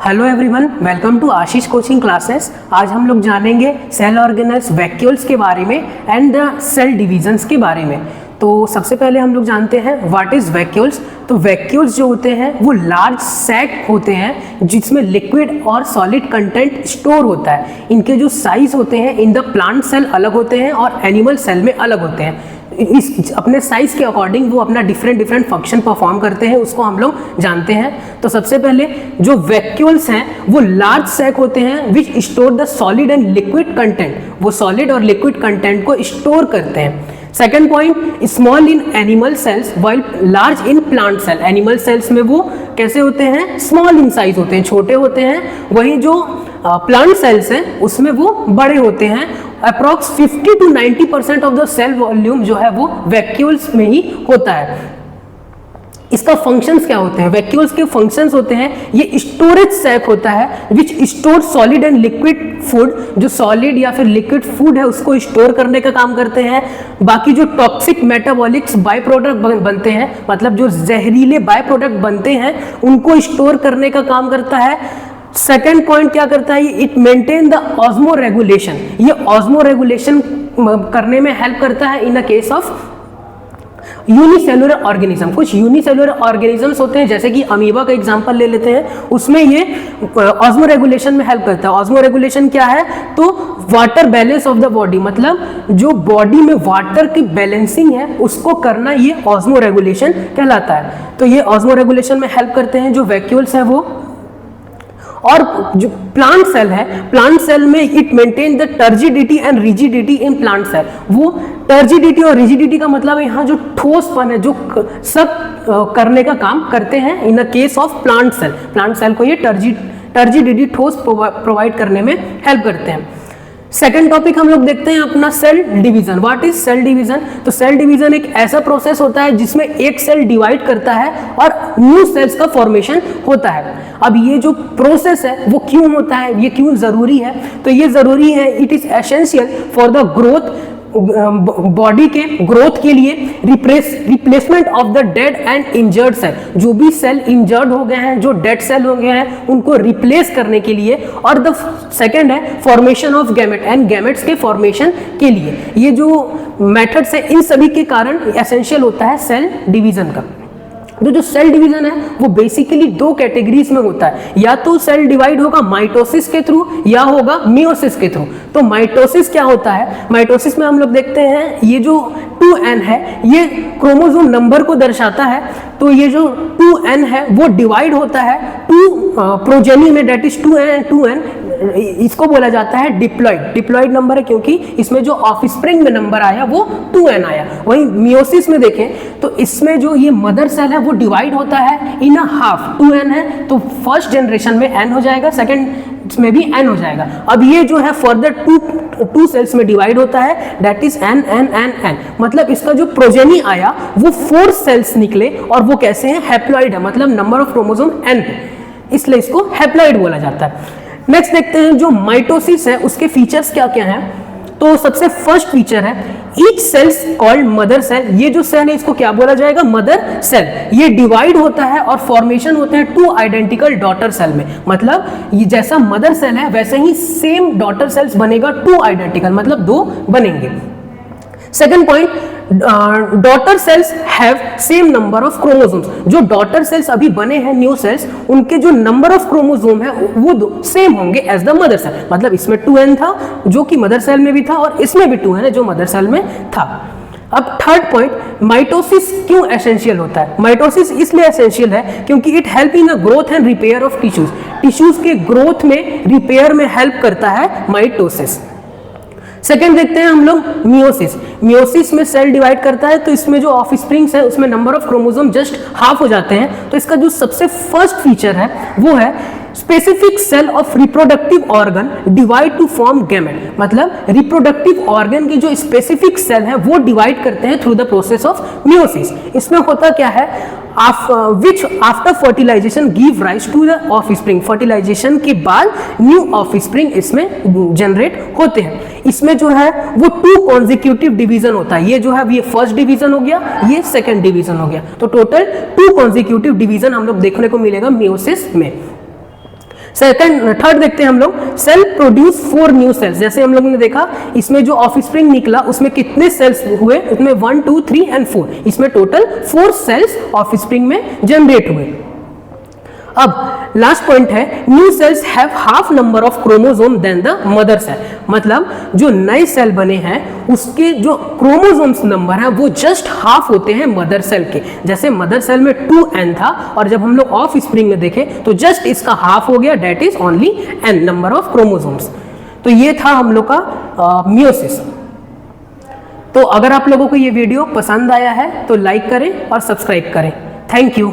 Hello everyone, welcome to Ashish coaching classes. आज हम लोग जानेंगे सेल ऑर्गेनेल्स वैक्यूल्स के बारे में एंड द सेल डिविजन्स के बारे में। तो सबसे पहले हम लोग जानते हैं व्हाट इज वैक्यूल्स। तो वैक्यूल्स जो होते हैं वो लार्ज सैक होते हैं जिसमें लिक्विड और सॉलिड कंटेंट स्टोर होता है। इनके जो साइज होते हैं इन द प्लांट सेल अलग होते हैं और एनिमल सेल में अलग होते हैं। इस अपने साइज के अकॉर्डिंग वो अपना डिफरेंट फंक्शन परफॉर्म करते हैं, उसको हम लोग जानते हैं। तो सबसे पहले जो वैक्यूल्स हैं वो लार्ज सैक होते हैं which store the solid and liquid content. वो सॉलिड और लिक्विड कंटेंट को स्टोर करते हैं। Second point, small in animal cells while large in plant cell. Animal cells में वो कैसे होते हैं? स्मॉल इन साइज होते हैं, छोटे होते हैं। वहीं जो प्लांट सेल्स हैं उसमें वो बड़े होते हैं। Approx 50 to 90% of the cell volume जो है वो वैक्यूल्स में ही होता है। इसका फंक्शंस क्या होते हैं? वैक्यूल्स के फंक्शंस होते हैं, ये स्टोरेज सैक होता है विच store solid and liquid food. जो सॉलिड या फिर लिक्विड फूड है उसको स्टोर करने का काम करते हैं। बाकी जो टॉक्सिक मेटाबॉलिक्स बाय प्रोडक्ट बनते हैं, मतलब जो जहरीले बाय प्रोडक्ट बनते हैं, उनको स्टोर करने का काम करता है। सेकेंड पॉइंट क्या करता है? It maintain the osmo regulation. ये ऑस्मो रेगुलेशन करने में हेल्प करता है इन the case of unicellular organism. कुछ यूनिसेलुलर ऑर्गेनिजम्स होते हैं, जैसे कि अमीबा का एग्जांपल ले लेते हैं, उसमें ये ऑस्मो रेगुलेशन में हेल्प करता है। ऑस्मो रेगुलेशन क्या है? तो water balance of the body, मतलब जो बॉडी में वाटर की बैलेंसिंग है उसको करना, ये ऑस्मो रेगुलेशन कहलाता है। तो ये ऑस्मो रेगुलेशन में हेल्प करते हैं जो वैक्यूल्स है वो। और जो प्लांट सेल है, प्लांट सेल में it maintain the turgidity and rigidity in plant cell. वो टर्जिडिटी और रिजिडिटी का मतलब है यहाँ जो ठोसपन है, जो सब करने का काम करते हैं in the case of plant cell. Plant cell को ये टर्जिडिटी ठोस प्रोवाइड करने में हेल्प करते हैं। सेकेंड टॉपिक हम लोग देखते हैं अपना cell division. What is cell division? तो सेल डिवीजन एक ऐसा प्रोसेस होता है जिसमें एक सेल डिवाइड करता है और न्यू सेल्स का फॉर्मेशन होता है। अब ये जो प्रोसेस है वो क्यों होता है, ये क्यों जरूरी है? तो ये जरूरी है, it is essential for the growth, body के ग्रोथ के लिए, replacement of the dead and injured cell. जो भी सेल इंजर्ड हो गए हैं, जो डेड सेल हो गए हैं, उनको रिप्लेस करने के लिए। और द सेकेंड है formation of gamete and gametes के फॉर्मेशन के लिए। ये जो मेथड्स है इन सभी के कारण एसेंशियल होता है सेल डिवीजन का। तो जो सेल डिवीजन है वो बेसिकली दो कैटेगरीज में होता है, या तो सेल डिवाइड होगा माइटोसिस के थ्रू या होगा मियोसिस के थ्रू। तो माइटोसिस क्या होता है? माइटोसिस में हम लोग देखते हैं ये जो 2n है ये क्रोमोसोम नंबर को दर्शाता है। तो ये जो 2n है वो डिवाइड होता है 2 प्रोजेनी में, डेट इज 2n। इसको बोला जाता है डिप्लॉइड। डिप्लॉइड नंबर है क्योंकि इसमें जो ऑफस्प्रिंग में नंबर आया वो 2n आया। वहीं मियोसिस में देखें तो इसमें जो ये मदर सेल है वो डिवाइड होता है इन अ हाफ। 2n है तो फर्स्ट जनरेशन में n हो जाएगा, सेकेंड में भी n हो जाएगा। अब ये जो है फर्दर टू सेल्स में डिवाइड होता है, दैट इज n। मतलब इसका जो प्रोजेनी आया वो 4 सेल्स निकले और वो कैसे हैं? हैप्लॉइड है, मतलब नंबर ऑफ क्रोमोसोम n, इसलिए इसको हैप्लॉइड बोला जाता है। नेक्स्ट देखते हैं जो माइटोसिस है उसके फीचर्स क्या क्या हैं। तो सबसे फर्स्ट फीचर है each cells called mother cell. ये जो सेल है इसको क्या बोला जाएगा? Mother cell. ये डिवाइड होता है और फॉर्मेशन होते हैं 2 आइडेंटिकल डॉटर सेल में। मतलब ये जैसा मदर सेल है वैसे ही सेम डॉटर सेल्स बनेगा, 2 आइडेंटिकल, मतलब 2 बनेंगे। Second point, daughter cells have same number of chromosomes. जो डॉटर सेल्स अभी बने हैं न्यू सेल्स, उनके जो नंबर ऑफ क्रोमोसोम है वो सेम होंगे एज द मदर सेल। मतलब इसमें 2n था जो कि मदर सेल में भी था और इसमें भी 2n है जो मदर सेल में था। अब थर्ड पॉइंट, माइटोसिस क्यों एसेंशियल होता है? माइटोसिस इसलिए एसेंशियल है क्योंकि it help in the growth and repair of tissues. Tissues के ग्रोथ में, रिपेयर में हेल्प करता है माइटोसिस। सेकेंड देखते हैं हम लोग मियोसिस। मियोसिस में सेल डिवाइड करता है तो इसमें जो ऑफस्प्रिंग्स है उसमें number of chromosome just half हो जाते हैं। तो इसका जो सबसे फर्स्ट फीचर है वो है specific cell of reproductive organ divide to form gamete. मतलब रिप्रोडक्टिव ऑर्गन के जो स्पेसिफिक सेल है वो डिवाइड करते हैं through the process of meiosis. इसमें होता क्या है? which after fertilization give rise to the offspring। Fertilisation के बाद न्यू ऑफस्प्रिंग इसमें जनरेट होते हैं। इसमें जो है वो 2 कॉन्जिक्यूटिव डिवीजन होता है। ये जो है ये फर्स्ट डिवीजन हो गया, ये सेकंड डिवीजन हो गया। तो टोटल 2 कॉन्जिक्यूटिव डिवीजन हम लोग देखने को मिलेगा मियोसिस में। थर्ड देखते हैं हम लोग, सेल प्रोड्यूस 4 न्यू सेल्स। जैसे हम लोगों ने देखा इसमें जो ऑफस्प्रिंग निकला उसमें कितने सेल्स हुए, उसमें 1 2 3 एंड 4, इसमें टोटल 4 सेल्स ऑफस्प्रिंग में जनरेट हुए। अब लास्ट पॉइंट है, new cells have half number of chromosome then the mother cell. मतलब जो नए सेल बने हैं उसके जो क्रोमोसोम्स नंबर है वो जस्ट हाफ होते हैं मदर सेल के। जैसे मदर सेल में 2n था और जब हम लोग ऑफ स्प्रिंग में देखें तो जस्ट इसका हाफ हो गया, that is only n number of chromosomes. तो ये था हम लोग का मियोसिस। तो अगर आप लोगों को ये वीडियो पसंद आया है तो लाइक करें और सब्सक्राइब करें। Thank you.